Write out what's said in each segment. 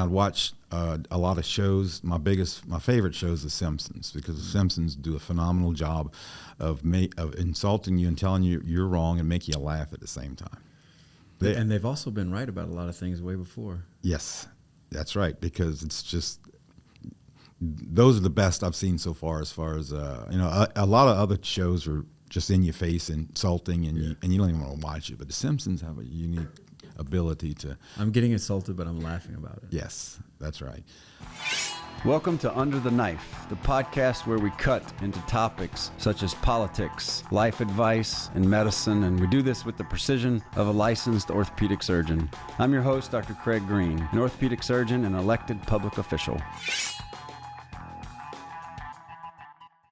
I watch a lot of shows. My favorite show is The Simpsons, because The Simpsons do a phenomenal job of insulting you and telling you you're wrong and make you laugh at the same time. And they've also been right about a lot of things way before. Yes, that's right, because it's just, those are the best I've seen so far. As a lot of other shows are just in your face, insulting, and you don't even want to watch it. But The Simpsons have a unique ability to. I'm getting insulted, but I'm laughing about it. Yes, that's right. Welcome to Under the Knife, the podcast where we cut into topics such as politics, life advice, and medicine, and we do this with the precision of a licensed orthopedic surgeon. I'm your host, Dr. Craig Greene, an orthopedic surgeon and elected public official.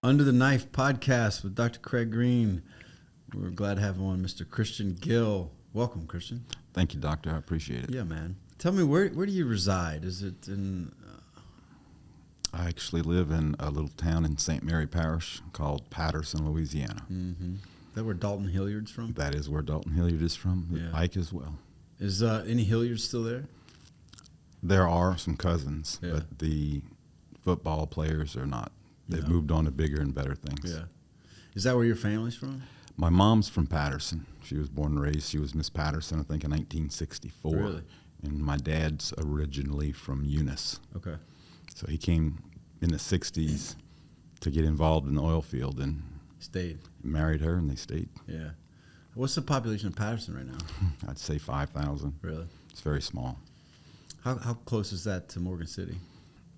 Under the Knife podcast with Dr. Craig Greene. We're glad to have on Mr. Christian Gil. Welcome, Christian. Thank you, doctor. I appreciate it. Yeah, man. Tell me, where do you reside? Is it in... I actually live in a little town in St. Mary Parish called Patterson, Louisiana. Mm-hmm. Is that where Dalton Hilliard's from? That is where Dalton Hilliard is from. Yeah. Ike as well. Is any Hilliards still there? There are some cousins, Yeah. but the football players are not. They've No. moved on to bigger and better things. Yeah. Is that where your family's from? My mom's from Patterson. She was born and raised. She was Miss Patterson, I think, in 1964. Really? And my dad's originally from Eunice. Okay. So he came in the 60s to get involved in the oil field and Stayed. married her, and they stayed. Yeah. What's the population of Patterson right now? I'd say 5,000. Really? It's very small. How close is that to Morgan City?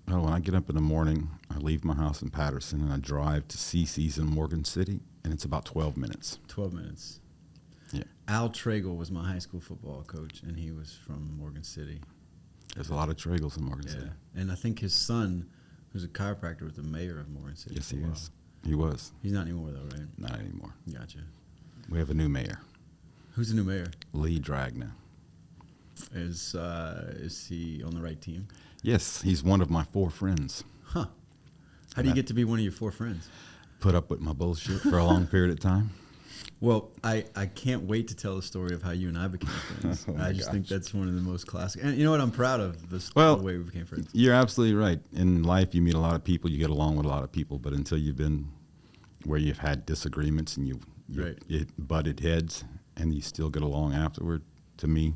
Well, when I get up in the morning, I leave my house in Patterson and I drive to CC's in Morgan City, and it's about 12 minutes. 12 minutes. Yeah. Al Tragle was my high school football coach, and he was from Morgan City. There's a lot of Tragles in Morgan Yeah. City. And I think his son, who's a chiropractor, was the mayor of Morgan City. Yes, for a he while. is. He was. He's not anymore, though, right? Not anymore. Gotcha. We have a new mayor, Who's the new mayor? Lee Dragna. Is he on the right team? Yes, he's one of my 4 friends. Huh. How do you get to be one of your 4 friends? Put up with my bullshit for a long period of time. Well, I can't wait to tell the story of how you and I became friends. Oh my I just think gosh. that's one of the most classic. And you know what? I'm proud of the way we became friends. You're absolutely right. In life, you meet a lot of people, you get along with a lot of people, but until you've been where you've had disagreements and you Right. butted heads and you still get along afterward, to me,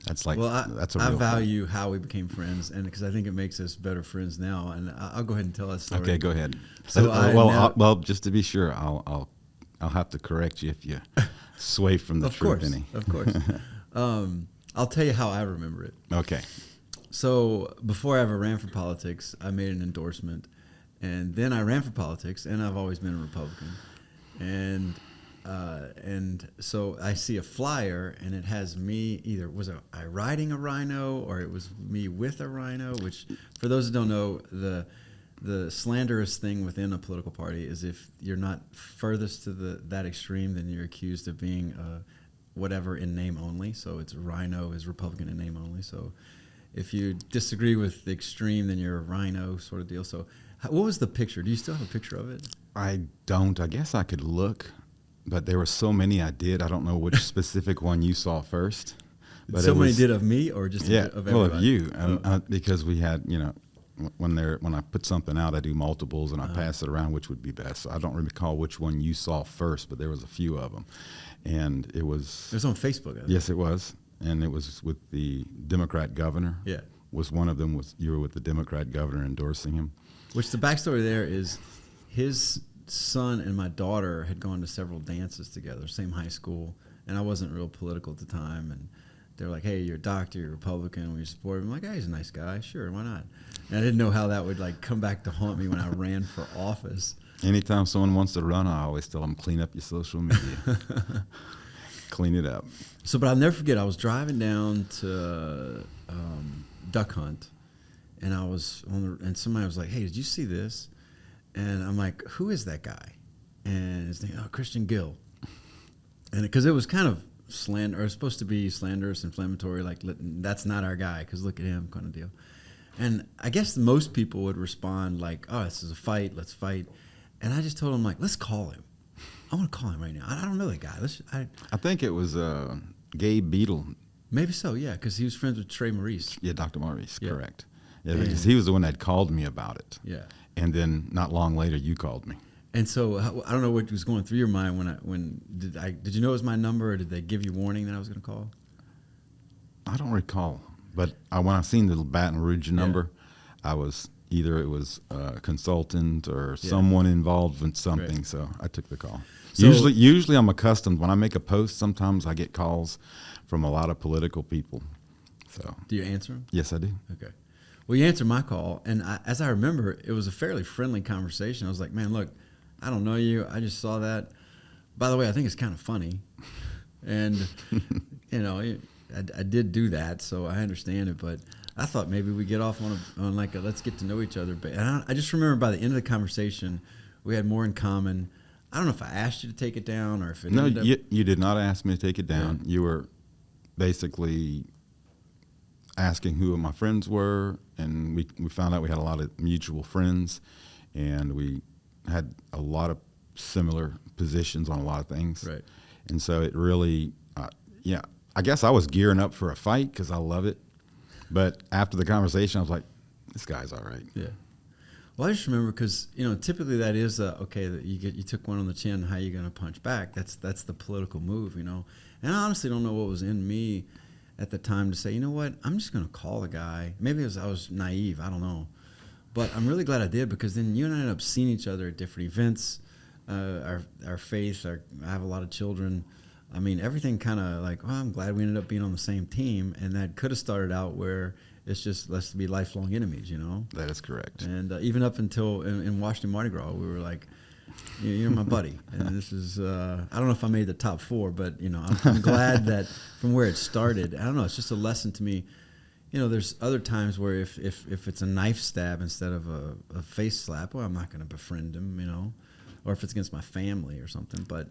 that's like, that's a real I thing. value how we became friends, and because I think it makes us better friends now. And I'll go ahead and tell that story. Okay, go ahead. So just to be sure, I'll have to correct you if you sway from the of truth course, any. of course. I'll tell you how I remember it. Okay. So before I ever ran for politics, I made an endorsement, and then I ran for politics, and I've always been a Republican. And so I see a flyer, and it has me I riding a rhino, or it was me with a rhino, which for those who don't know, the slanderous thing within a political party is if you're not furthest to that extreme, then you're accused of being whatever in name only. So it's rhino is Republican in name only. So if you disagree with the extreme, then you're a rhino sort of deal. So what was the picture? Do you still have a picture of it? I don't. I guess I could look, but there were so many I did. I don't know which specific one you saw first. But Somebody did of me, or just of everybody? Well, of you, because we had, when I put something out, I do multiples and I pass it around, which would be best. So I don't recall which one you saw first, but there was a few of them, and it was. It was on Facebook. I think. Yes, it was, and it was with the Democrat governor. Yeah. Was one of them you were with the Democrat governor endorsing him. Which the backstory there is, his son and my daughter had gone to several dances together, same high school, and I wasn't real political at the time, and they're like, "Hey, you're a doctor, you're a Republican, will you support him?" I'm like, "Hey, he's a nice guy, sure, why not?" And I didn't know how that would come back to haunt me when I ran for office. Anytime someone wants to run, I always tell them, clean up your social media. Clean it up. So, but I'll never forget, I was driving down to duck hunt, and I was and somebody was like, "Hey, did you see this?" And I'm like, "Who is that guy?" And his name, Christian Gil. And because it was kind of slander, or supposed to be slanderous, inflammatory, like that's not our guy, because look at him, kind of deal. And I guess most people would respond like, "Oh, this is a fight, let's fight." And I just told him, like, let's call him. I want to call him right now. I don't know that guy. I think it was Gabe Beetle Maybe so, yeah, because he was friends with Trey Maurice. Yeah, Dr. Maurice, Yeah. correct. Yeah, because he was the one that called me about it. Yeah. And then not long later, you called me. And so I don't know what was going through your mind did you know it was my number, or did they give you warning that I was going to call? I don't recall, but when I seen the Baton Rouge number, I was either it was a consultant or someone involved in something, Right. so I took the call. So- Usually I'm accustomed when I make a post. Sometimes I get calls from a lot of political people. So Do you answer them? yes, I do. Okay. Well, you answered my call, and as I remember, it was a fairly friendly conversation. I was like, man, look, I don't know you. I just saw that. By the way, I think it's kind of funny. And, I did do that, so I understand it. But I thought maybe we get off on like a let's get to know each other. But I just remember by the end of the conversation, we had more in common. I don't know if I asked you to take it down or if it No, ended up. you did not ask me to take it down. Yeah. You were basically asking who my friends were, and we found out we had a lot of mutual friends, and we had a lot of similar positions on a lot of things. Right. And so it really, I guess I was gearing up for a fight because I love it. But after the conversation, I was like, this guy's all right. Yeah. Well, I just remember because typically that is okay that you took one on the chin. How you going to punch back? That's the political move, And I honestly don't know what was in me at the time to say, you know what, I'm just going to call the guy. Maybe I was naive. I don't know, but I'm really glad I did because then you and I ended up seeing each other at different events. Our faith. I have a lot of children. I mean, everything kind of like, I'm glad we ended up being on the same team, and that could have started out where it's just let's be lifelong enemies, That is correct. And even up until in Washington Mardi Gras, we were like, you're my buddy, and this is I don't know if I made the top 4, but I'm glad that from where it started. I don't know, it's just a lesson to me. There's other times where if it's a knife stab instead of a face slap, well, I'm not going to befriend him, or if it's against my family or something, but.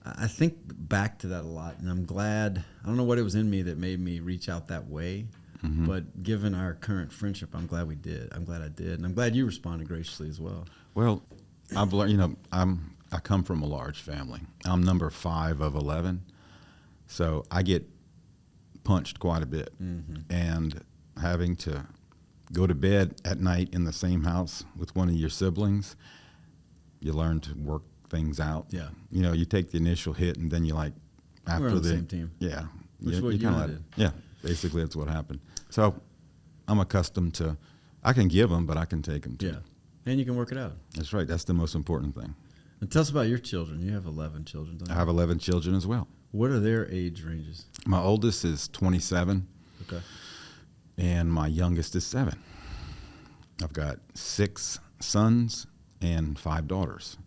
I think back to that a lot, and I'm glad. I don't know what it was in me that made me reach out that way, but given our current friendship, I'm glad we did. I'm glad I did, and I'm glad you responded graciously as well. Well, I've learned, I come from a large family. I'm number 5 of 11, so I get punched quite a bit, and having to go to bed at night in the same house with one of your siblings, you learn to work things out. Yeah. You take the initial hit, and then you after We're on the same team. Yeah. Which is what you and I kinda did. Yeah. Basically, that's what happened. So I'm accustomed to. I can give them, but I can take them too. Yeah, and you can work it out. That's right. That's the most important thing. And tell us about your children. You have 11 children, don't you? I have 11 children as well. What are their age ranges? My oldest is 27, Okay. and my youngest is 7. I've got 6 sons and 5 daughters.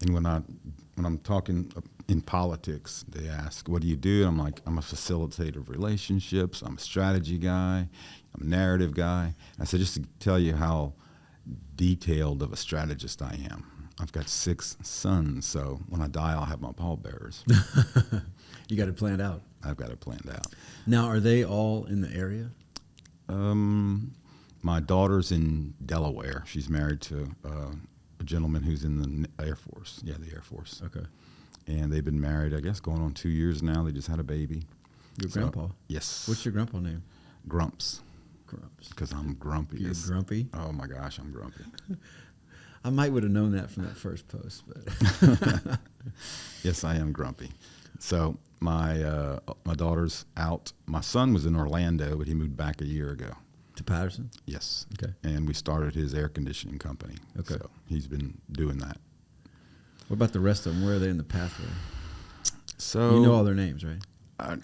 And when I'm talking in politics, they ask, what do you do? I'm like, I'm a facilitator of relationships. I'm a strategy guy. I'm a narrative guy. I said, just to tell you how detailed of a strategist I am. I've got 6 sons, so when I die, I'll have my pallbearers. You got it planned out. I've got it planned out. Now, are they all in the area? My daughter's in Delaware. She's married to a gentleman who's in the Air Force. Yeah, the Air Force. Okay. And they've been married, I guess, going on 2 years now. They just had a baby. Your grandpa? Yes. What's your grandpa name? Grumps, Grumps. because I'm grumpy. You're grumpy? Oh, my gosh, I'm grumpy. I might would have known that from that first post, but Yes, I am grumpy. So my daughter's out. My son was in Orlando, but he moved back a year ago. to Patterson. Yes. Okay. And we started his air conditioning company. Okay. So he's been doing that. What about the rest of them? Where are they in the pathway? So You know all their names, right?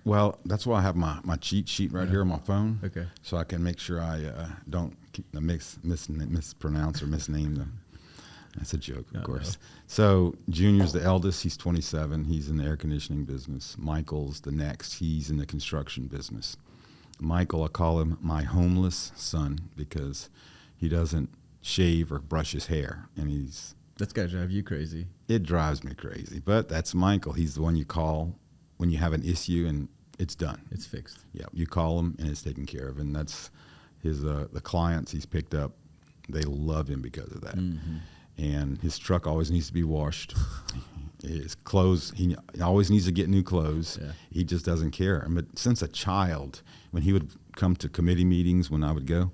Well, that's why I have my cheat sheet right here on my phone. Okay. So I can make sure I don't mispronounce or misname them. That's a joke, of course. So Junior's the eldest. He's 27. He's in the air conditioning business. Michael's the next. He's in the construction business. Michael, I call him my homeless son because he doesn't shave or brush his hair, and That's got to drive you crazy. it drives me crazy. But that's Michael. He's the one you call when you have an issue and it's done. It's fixed. Yeah, you call him and it's taken care of, and that's his the clients he's picked up. They love him because of that. Mm-hmm. and his truck always needs to be washed. His clothes, he always needs to get new clothes. Yeah. He just doesn't care. But since a child, when he would come to committee meetings when I would go,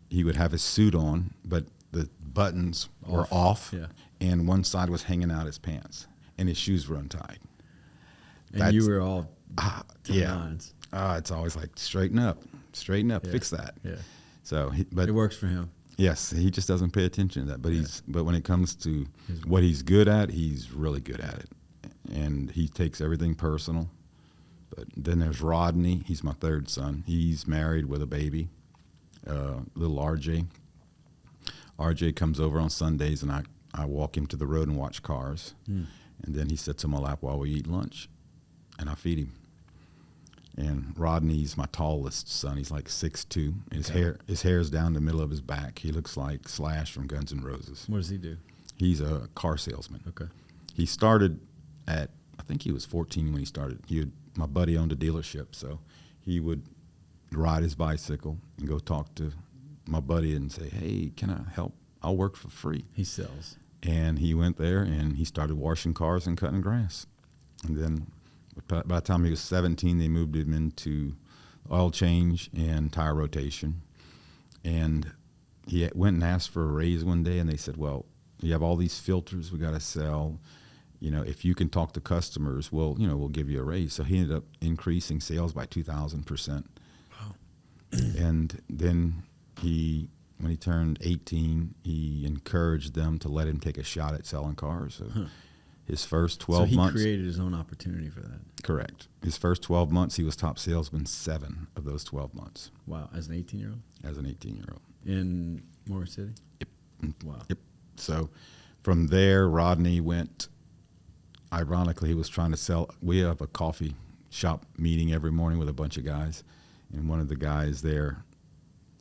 he would have his suit on, but the buttons were off, Yeah. and one side was hanging out his pants, and his shoes were untied. And you were all yeah. lines. It's always like, straighten up, Yeah. fix that. Yeah. So, but It works for him. yes, he just doesn't pay attention to that. But but when it comes to what he's good at, he's really good at it, and he takes everything personal. But then there's Rodney. He's my third son. He's married with a baby, little RJ. RJ comes over on Sundays, and I walk him to the road and watch cars, and then he sits on my lap while we eat lunch, and I feed him. And Rodney's my tallest son. He's like 6'2". His hair's down the middle of his back. He looks like Slash from Guns N' Roses. What does he do? He's a car salesman. Okay. He started at, I think he was 14 when he started. My buddy owned a dealership, so he would ride his bicycle and go talk to my buddy and say, "Hey, can I help? I'll work for free." He sells. And he went there and he started washing cars and cutting grass. And then by the time he was 17, they moved him into oil change and tire rotation. And he went and asked for a raise one day, and they said, "Well, you have all these filters we got to sell. If you can talk to customers, we'll give you a raise." So he ended up increasing sales by 2,000%. Wow. And then when he turned 18, he encouraged them to let him take a shot at selling cars. So his first 12 months. So he created his own opportunity for that. Correct. His first 12 months, he was top salesman 7 of those 12 months. Wow. As an 18-year-old? As an 18-year-old. In Moore City? Yep. Wow. Yep. So from there, Rodney went, ironically, he was trying to sell. We have a coffee shop meeting every morning with a bunch of guys. And one of the guys there,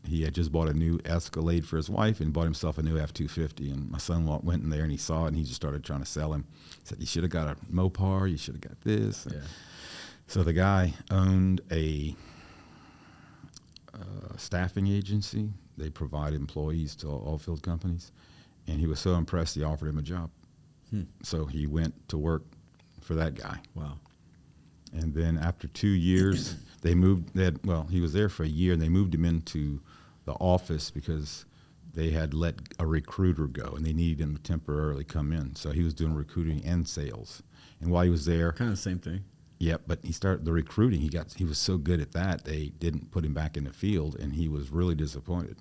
he had just bought a new Escalade for his wife and bought himself a new F-250. And my son went in there and he saw it and he just started trying to sell him. He said, "You should have got a Mopar. You should have got this." Yeah. So the guy owned a staffing agency. They provide employees to oil field companies. And he was so impressed, he offered him a job. So he went to work for that guy. Wow. And then after 2 years, he was there for a year, and they moved him into the office because they had let a recruiter go, and they needed him to temporarily come in. So he was doing recruiting and sales. And while he was there, Kind of the same thing. yep, but he started the recruiting. He was so good at that, they didn't put him back in the field, and he was really disappointed.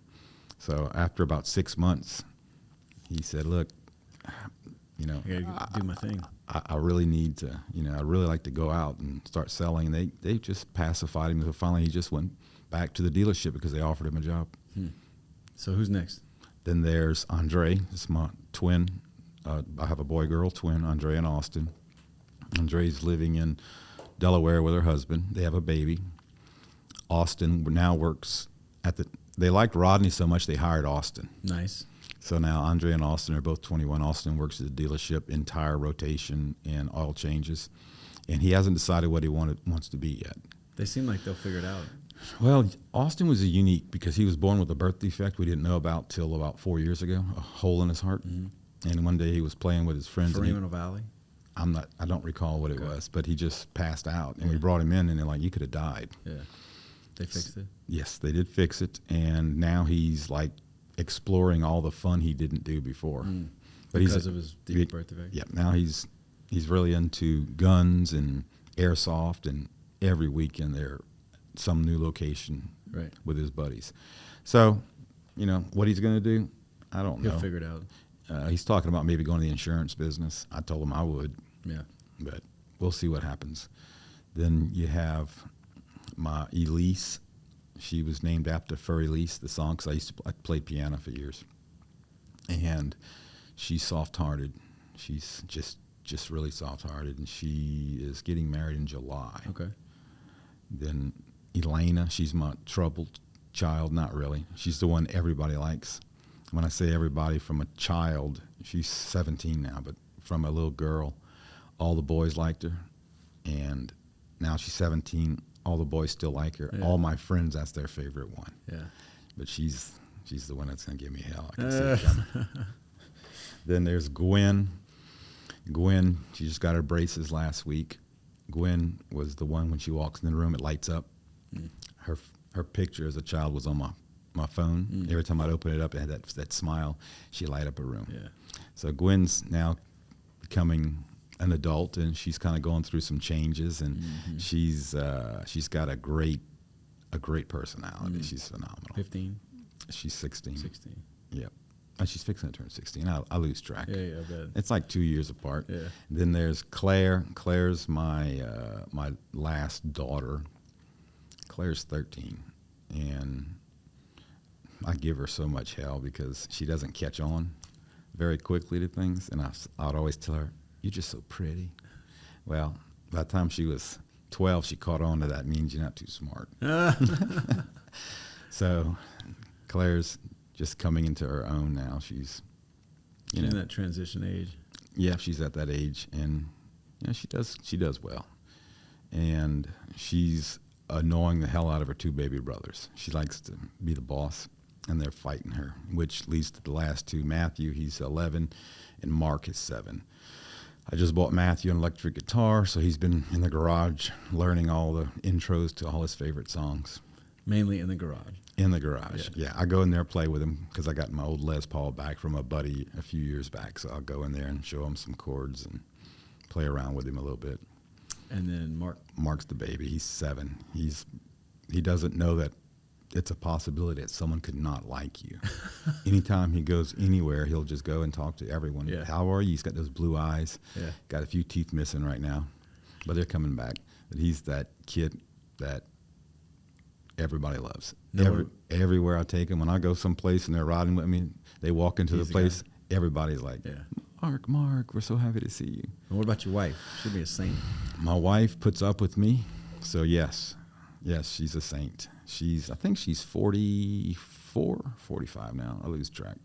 So after about 6 months, he said, "Look, I got to do my thing." I really need to, I really like to go out and start selling." And they just pacified him. So finally he just went back to the dealership because they offered him a job. So who's next? Then there's Andre. It's my twin. I have a boy-girl twin, Andre and Austin. Andre's living in Delaware with her husband. They have a baby. Austin now works they liked Rodney so much they hired Austin. Nice. So now Andre and Austin are both 21. Austin works at the dealership in tire rotation and oil changes. And he hasn't decided what he wants to be yet. They seem like they'll figure it out. Well, Austin was unique because he was born with a birth defect we didn't know about till about 4 years ago, a hole in his heart. Mm-hmm. And one day he was playing with his friends. Forensic Valley? I don't recall what it was, but he just passed out. And we brought him in, and they're like, "You could have died." Yeah. They fixed it? Yes, they did fix it. And now he's like exploring all the fun he didn't do before. But because of his deep birth defect? Yeah, now he's really into guns and airsoft, and every weekend they're some new location with his buddies. So, what he's going to do, I don't know. He'll figure it out. He's talking about maybe going to the insurance business. I told him I would. Yeah. But we'll see what happens. Then you have my Elise. She was named after For Elise, the song, because I played piano for years. And she's soft-hearted. She's just really soft-hearted, and she is getting married in July. Okay. Then Elena, she's my troubled child. Not really. She's the one everybody likes. When I say everybody, from a child, she's 17 now, but from a little girl, all the boys liked her. And now she's 17, all the boys still like her. Yeah. All my friends, that's their favorite one. Yeah. But she's the one that's going to give me hell. I can see it coming. Then there's Gwen. Gwen, she just got her braces last week. Gwen was the one when she walks in the room, it lights up. Her picture as a child was on my phone. Every time I'd open it up, it had that smile. She light up a room. Yeah. So Gwen's now becoming an adult, and she's kind of going through some changes, and she's got a great personality. She's phenomenal. 15? She's 16. 16. Yep. And she's fixing to turn 16. I lose track. Yeah, I bet. It's like 2 years apart. Yeah. Then there's Claire. Claire's my last daughter. Claire's 13, and I give her so much hell because she doesn't catch on very quickly to things, and I'd always tell her, "You're just so pretty." Well, by the time she was 12, she caught on to that. Means you're not too smart. So Claire's just coming into her own now. She's in that transition age. Yeah, she's at that age, and she does well, and she's annoying the hell out of her two baby brothers. She likes to be the boss, and they're fighting her, which leads to the last two. Matthew, he's 11, and Mark is 7. I just bought Matthew an electric guitar, so he's been in the garage learning all the intros to all his favorite songs. Mainly in the garage. In the garage, yeah. I go in there and play with him because I got my old Les Paul back from a buddy a few years back, so I'll go in there and show him some chords and play around with him a little bit. And then Mark's the baby. He's 7. He doesn't know that it's a possibility that someone could not like you. Anytime he goes anywhere, he'll just go and talk to everyone. Yeah. How are you? He's got those blue eyes. Yeah. Got a few teeth missing right now, but they're coming back. But he's that kid that everybody loves. Everywhere I take him, when I go someplace and they're riding with me, they walk into the place, everybody's like, Mark, we're so happy to see you. And what about your wife? She'll be a saint. My wife puts up with me, so yes, she's a saint. I think she's 44, 45 now. I lose track.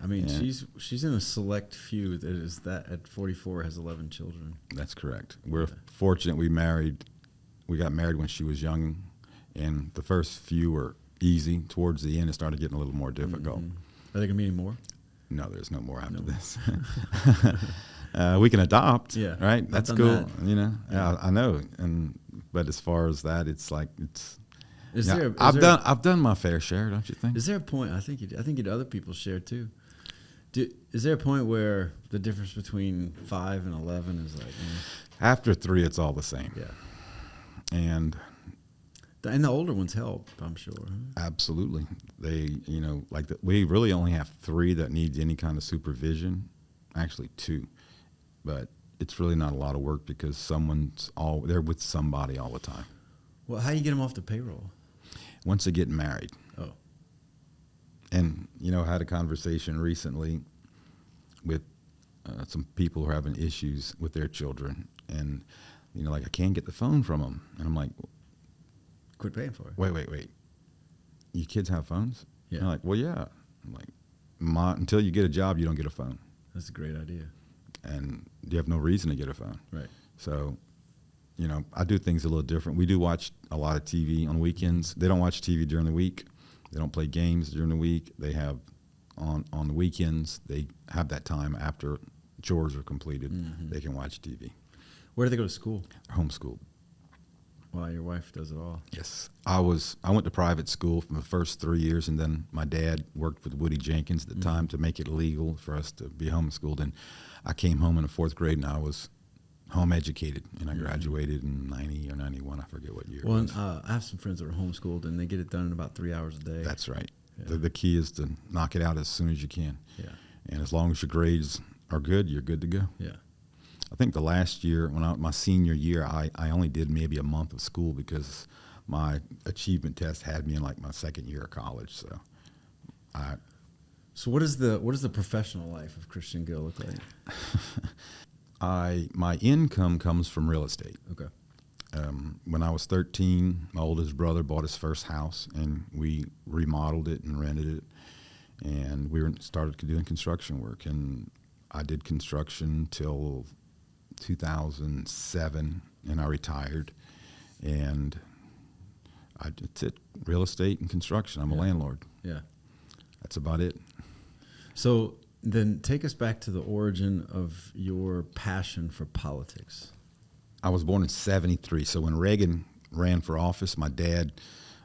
I mean, she's in a select few that at 44 has 11 children. That's correct. We're fortunate we got married when she was young, and the first few were easy. Towards the end, it started getting a little more difficult. Are there going to be any more? No, there's no more after this. We can adopt, right? That's cool. That. I know. But as far as that, it's like I've done my fair share, don't you think? Is there a point? I think other people share too. Is there a point where the difference between 5 and 11 is like after 3, it's all the same? Yeah. And the older ones help, I'm sure. Absolutely. They, we really only have 3 that need any kind of supervision. Actually 2, but it's really not a lot of work because they're with somebody all the time. Well, how do you get them off the payroll? Once they get married. Oh. And, I had a conversation recently with some people who are having issues with their children. And, I can't get the phone from them. And I'm like, quit paying for it. Wait. You kids have phones? Yeah. And they're like, well, yeah. I'm like, until you get a job, you don't get a phone. That's a great idea. And you have no reason to get a phone. Right. So, I do things a little different. We do watch a lot of TV on weekends. They don't watch TV during the week. They don't play games during the week. They have on the weekends, they have that time after chores are completed. They can watch TV. Where do they go to school? Homeschooled. Wow, your wife does it all. Yes. I went to private school for the first 3 years, and then my dad worked with Woody Jenkins at the time to make it legal for us to be homeschooled. And I came home in the 4th grade, and I was home educated, and I graduated in 90 or 91. I forget what year. Well, and, I have some friends that are homeschooled, and they get it done in about 3 hours a day. That's right. Yeah. The key is to knock it out as soon as you can. Yeah. And as long as your grades are good, you're good to go. Yeah. I think the last year, my senior year, I only did maybe a month of school because my achievement test had me in like my 2nd year of college. So what does the professional life of Christian Gil look like? My income comes from real estate. Okay. When I was 13, my oldest brother bought his first house, and we remodeled it and rented it, and we started doing construction work. And I did construction till 2007, and I retired. And that's it, real estate and construction. I'm a landlord. Yeah. That's about it. So Then take us back to the origin of your passion for politics. I was born in '73, so when Reagan ran for office, my dad,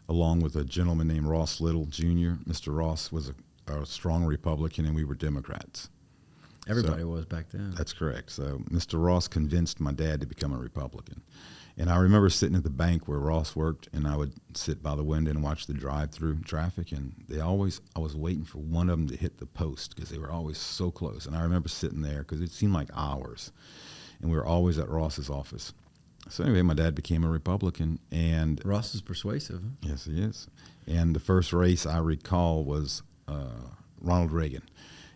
along with a gentleman named Ross Little Jr., Mr. Ross was a strong Republican, and we were Democrats. Everybody was back then. That's correct. So Mr. Ross convinced my dad to become a Republican. And I remember sitting at the bank where Ross worked, and I would sit by the window and watch the drive-through traffic, and I was waiting for one of them to hit the post because they were always so close. And I remember sitting there because it seemed like hours, and we were always at Ross's office. So anyway, my dad became a Republican, and Ross is persuasive. Huh? yes, he is. And the first race I recall was Ronald Reagan,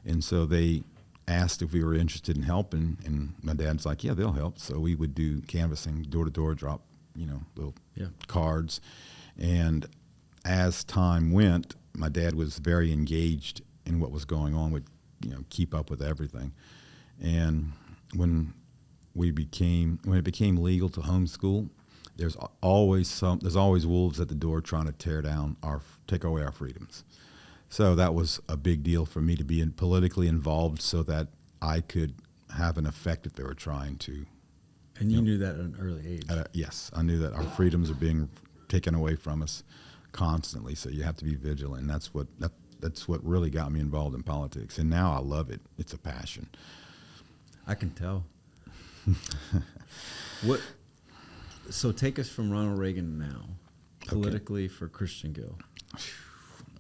and so they asked if we were interested in helping, and my dad's like, yeah, they'll help. So we would do canvassing, door to door, drop, little cards. And as time went, my dad was very engaged in what was going on, would keep up with everything. And when it became legal to homeschool, there's always wolves at the door trying to take away our freedoms. So that was a big deal for me to be politically involved so that I could have an effect if they were trying to. And you knew that at an early age. Yes, I knew that our freedoms are being taken away from us constantly, so you have to be vigilant. And that's what really got me involved in politics. And now I love it. It's a passion. I can tell. So take us from Ronald Reagan now, politically for Christian Gil.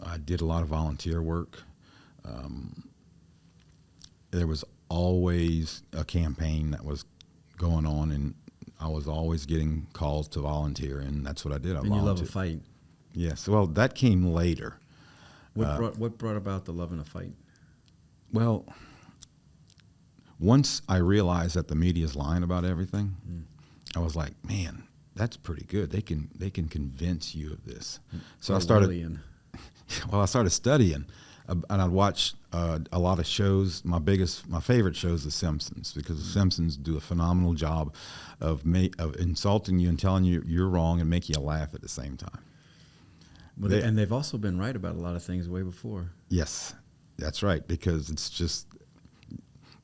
I did a lot of volunteer work. There was always a campaign that was going on, and I was always getting calls to volunteer, and that's what I did. And you love a fight. Yes. Well, that came later. What brought about the love and a fight? Well, once I realized that the media's lying about everything, I was like, man, that's pretty good. They can convince you of this. So I started. Well, I started studying, and I'd watch a lot of shows. My favorite show is The Simpsons, because The Simpsons do a phenomenal job of insulting you and telling you you're wrong and make you laugh at the same time. And they've also been right about a lot of things way before. Yes, that's right, because it's just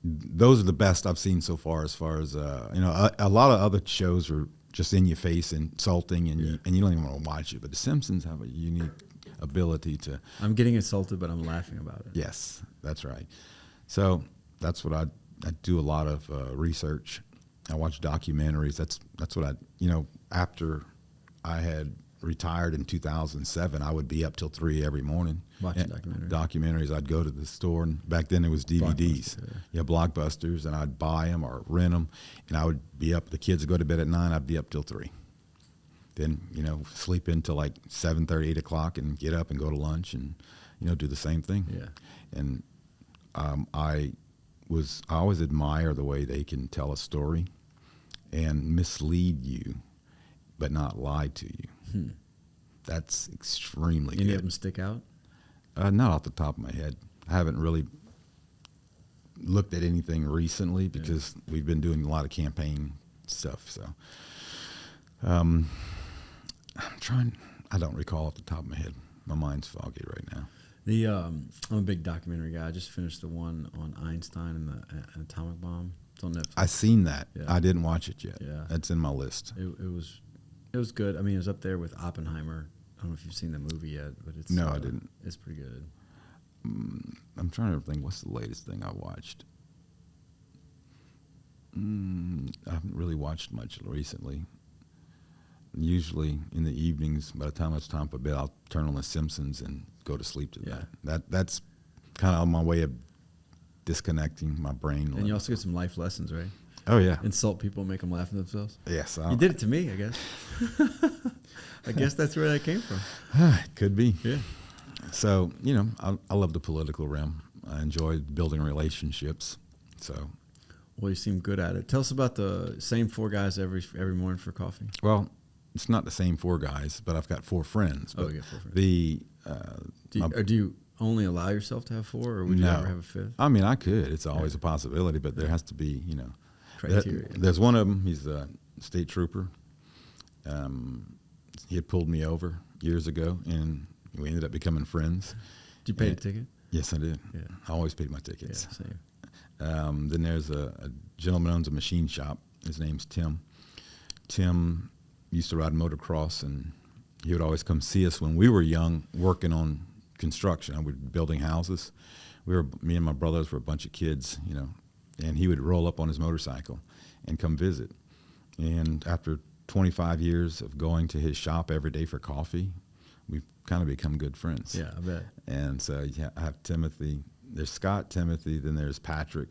those are the best I've seen so far. As a lot of other shows are just in your face, insulting, and you don't even want to watch it. But The Simpsons have a unique ability to. I'm getting insulted, but I'm laughing about it. Yes, that's right. So that's what I do a lot of research. I watch documentaries. That's what after I had retired in 2007, I would be up till 3 every morning watching documentaries. I'd go to the store, and back then it was DVDs. Blockbusters, and I'd buy them or rent them, and I would be up. The kids would go to bed at 9. I'd be up till 3. Then sleep until like 7:30, 8 o'clock, and get up and go to lunch, and do the same thing. Yeah. And I always admire the way they can tell a story and mislead you, but not lie to you. That's extremely good. Any of them stick out? Not off the top of my head. I haven't really looked at anything recently because we've been doing a lot of campaign stuff. So. I'm trying. I don't recall off the top of my head. My mind's foggy right now. I'm a big documentary guy. I just finished the one on Einstein and the atomic bomb. It's on Netflix. I seen that. Yeah. I didn't watch it yet. Yeah, that's in my list. It was good. I mean, it was up there with Oppenheimer. I don't know if you've seen the movie yet, but it's no, I didn't. It's pretty good. I'm trying to think. What's the latest thing I watched? I haven't really watched much recently. Usually in the evenings, by the time it's time for bed, I'll turn on The Simpsons and go to sleep to that. That's kind of my way of disconnecting my brain. And you also get some life lessons, right? Oh, yeah. Insult people, make them laugh at themselves. Yes. You did it to me, I guess. I guess that's where that came from. Could be. Yeah. So, I love the political realm. I enjoy building relationships. So. Well, you seem good at it. Tell us about the same 4 guys every morning for coffee. Well, it's not the same 4 guys, but I've got 4 friends. Oh, you got 4 friends. Do you only allow yourself to have 4, or would you ever have a 5th? I mean, I could. It's always a possibility, but there has to be, criteria. There's one of them. He's a state trooper. He had pulled me over years ago, and we ended up becoming friends. Did you pay the ticket? Yes, I did. Yeah. I always paid my tickets. Yeah, same. Then there's a gentleman who owns a machine shop. His name's Tim. Tim used to ride motocross, and he would always come see us when we were young, working on construction. We were building houses. Me and my brothers were a bunch of kids, and he would roll up on his motorcycle and come visit. And after 25 years of going to his shop every day for coffee, we've kind of become good friends. Yeah, I bet. And so I have Timothy. There's Scott, Timothy, then there's Patrick.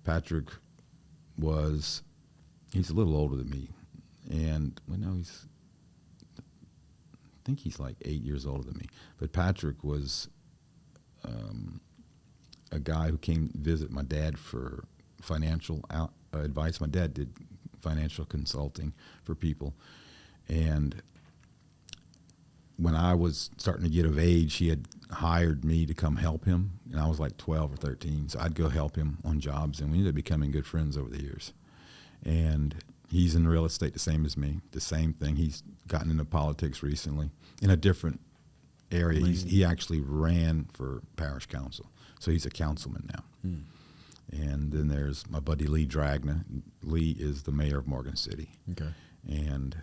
Patrick he's a little older than me. And, I think he's like 8 years older than me. But Patrick was a guy who came visit my dad for financial advice. My dad did financial consulting for people. And when I was starting to get of age, he had hired me to come help him. And I was like 12 or 13. So I'd go help him on jobs. And we ended up becoming good friends over the years. And he's in real estate the same as me, the same thing. He's gotten into politics recently in a different area. He actually ran for parish council. So he's a councilman now. And then there's my buddy Lee Dragna. Lee is the mayor of Morgan City. Okay. And,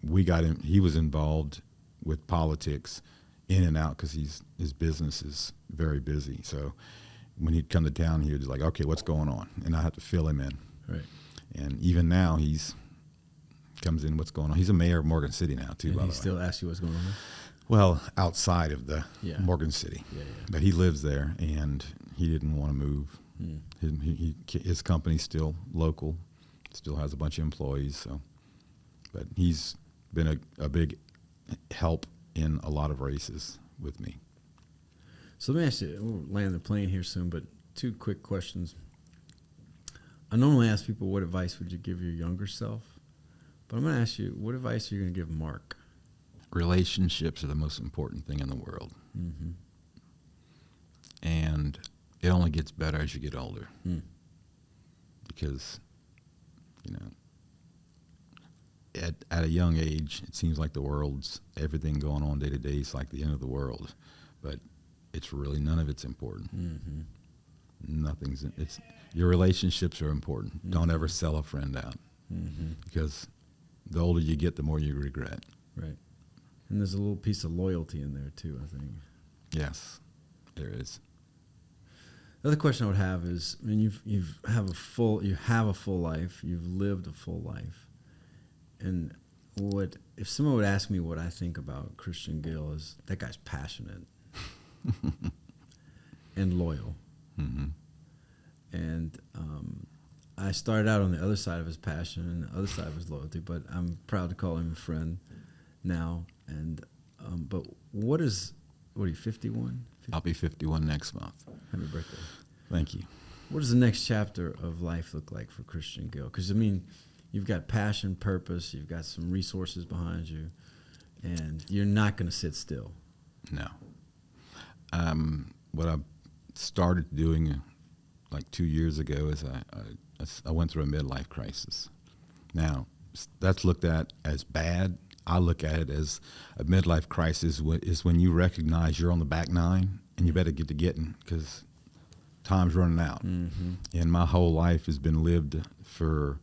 we got him. He was involved with politics in and out because his business is very busy. So when he'd come to town, he was like, okay, what's going on? And I have to fill him in. Right. And even now comes in, what's going on? He's a mayor of Morgan City now, too, And by the he way. still asks you what's going on? Well, outside of the Yeah. Morgan City. Yeah. But he lives there, and he didn't want to move. His company's still local, still has a bunch of employees. So, but he's been a big help in a lot of races with me. So let me ask you, we'll land the plane here soon, but 2 quick questions. I normally ask people, what advice would you give your younger self? But I'm going to ask you, what advice are you going to give Mark? Relationships are the most important thing in the world. Mm-hmm. And it only gets better as you get older. Because, at a young age, it seems like everything going on day to day is like the end of the world. But it's really, none of it's important. Mm-hmm. Your relationships are important. Mm-hmm. Don't ever sell a friend out. Mm-hmm. Because the older you get, the more you regret. Right. And there's a little piece of loyalty in there too, I think. Yes, there is. The other question I would have is, you have a full life, you've lived a full life, and if someone would ask me what I think about Christian Gil, is that guy's passionate and loyal. Mm-hmm. And I started out on the other side of his passion and the other side of his loyalty, but I'm proud to call him a friend now. And but what are you, 51? I'll be 51 next month. Happy birthday. Thank you. What does the next chapter of life look like for Christian Gil? Because, you've got passion, purpose, you've got some resources behind you, and you're not going to sit still. No. What I started doing like 2 years ago is I went through a midlife crisis. Now, that's looked at as bad. I look at it as a midlife crisis is when you recognize you're on the back nine and you better get to getting because time's running out. Mm-hmm. And my whole life has been lived for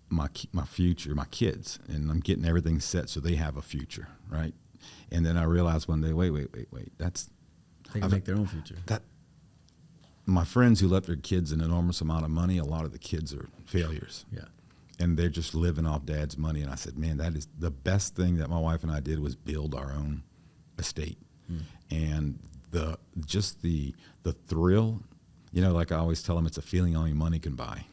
my future, my kids, and I'm getting everything set so they have a future, right? And then I realized one day, wait, They can make their own future. My friends who left their kids an enormous amount of money, a lot of the kids are failures. Yeah. And they're just living off dad's money. And I said, man, that is the best thing that my wife and I did was build our own estate. And the thrill, like I always tell them, it's a feeling only money can buy.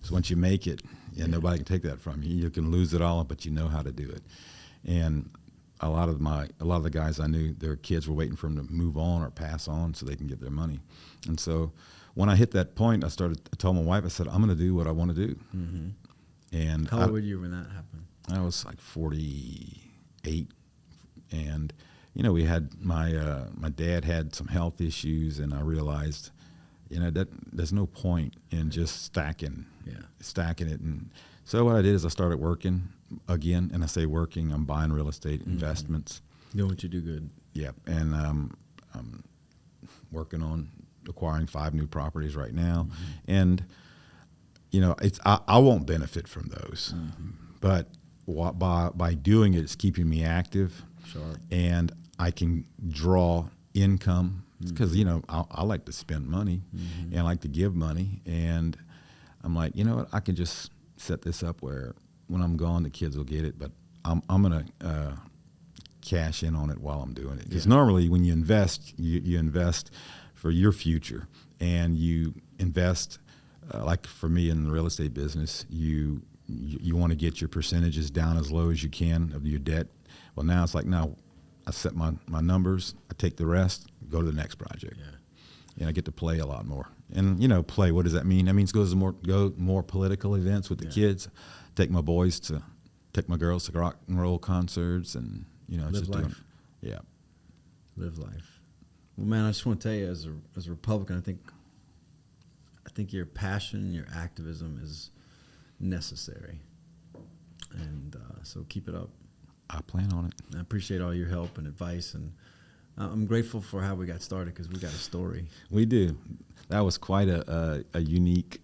So once you make it, nobody can take that from you. You can lose it all, but you know how to do it. And a lot of the guys I knew, their kids were waiting for them to move on or pass on so they can get their money. And so when I hit that point, I told my wife, I said, I'm going to do what I want to do. Mm-hmm. And how old were you when that happened? I was like 48, and we had my dad had some health issues, and I realized, that there's no point in just stacking it. And so what I did is I started working again, and I say working, I'm buying real estate investments, Doing what you do good. Yeah, and I'm working on acquiring 5 new properties right now, and I won't benefit from those, but by doing it, it's keeping me active, Sharp. and I can draw income because I like to spend money and I like to give money, and I'm like, you know what, I can just set this up where when I'm gone, the kids will get it, but I'm gonna cash in on it while I'm doing it. Because normally when you invest, you invest for your future, and you invest like for me in the real estate business, you want to get your percentages down as low as you can of your debt. Well, now it's like, now I set my numbers, I take the rest, go to the next project. Yeah. And I get to play a lot more. And play, what does that mean? That means go more political events with the kids, take my girls to rock and roll concerts, and Live just life. Live life. Well, man, I just want to tell you, as a Republican, I think your passion, your activism is necessary, and so keep it up. I plan on it. I appreciate all your help and advice, and I'm grateful for how we got started, because we got a story. We do. That was quite a unique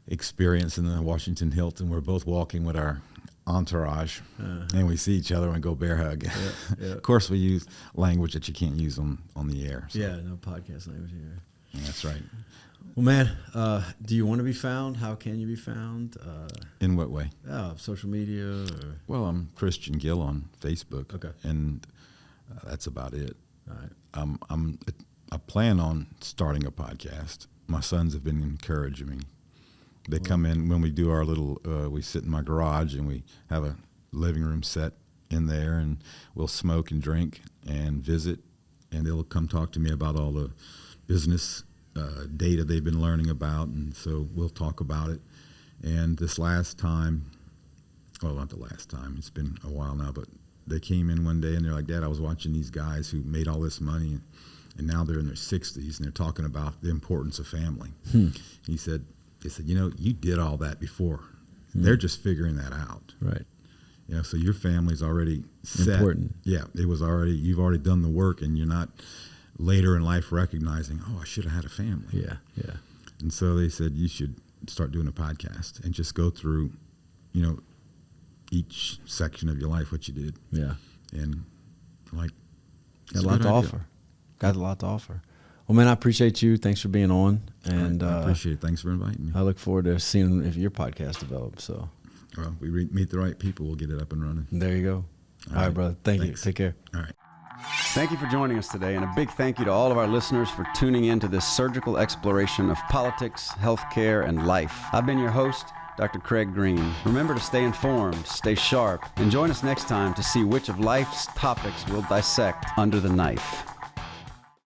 experience in the Washington Hilton. We're both walking with our entourage, and we see each other and go bear hug. Yeah. Of course, we use language that you can't use on the air. So. Yeah, no podcast language here. That's right. Well, man, do you want to be found? How can you be found? In what way? Social media? Or? Well, I'm Christian Gil on Facebook. Okay. And that's about it. All right. I plan on starting a podcast. My sons have been encouraging me. They come in when we do our little, we sit in my garage and we have a living room set in there, and we'll smoke and drink and visit, and they'll come talk to me about all the business data they've been learning about, and so we'll talk about it. And this last time, well, not the last time, it's been a while now, but they came in one day and they're like, Dad, I was watching these guys who made all this money, and now they're in their 60s, and they're talking about the importance of family. They said, you did all that before. They're just figuring that out. Right. So your family's already set. Important. Yeah, you've already done the work, and you're not later in life recognizing, I should have had a family. Yeah. And so they said, you should start doing a podcast and just go through, each section of your life, what you did. Yeah. And like, got a lot to offer. Got a lot to offer. Well, man, I appreciate you. Thanks for being on. And I appreciate it. Thanks for inviting me. I look forward to seeing if your podcast develops. So, well, we meet the right people, we'll get it up and running. There you go. All right, brother. Thanks. You. Take care. All right. Thank you for joining us today, and a big thank you to all of our listeners for tuning in to this surgical exploration of politics, healthcare, and life. I've been your host, Dr. Craig Greene. Remember to stay informed, stay sharp, and join us next time to see which of life's topics we'll dissect under the knife.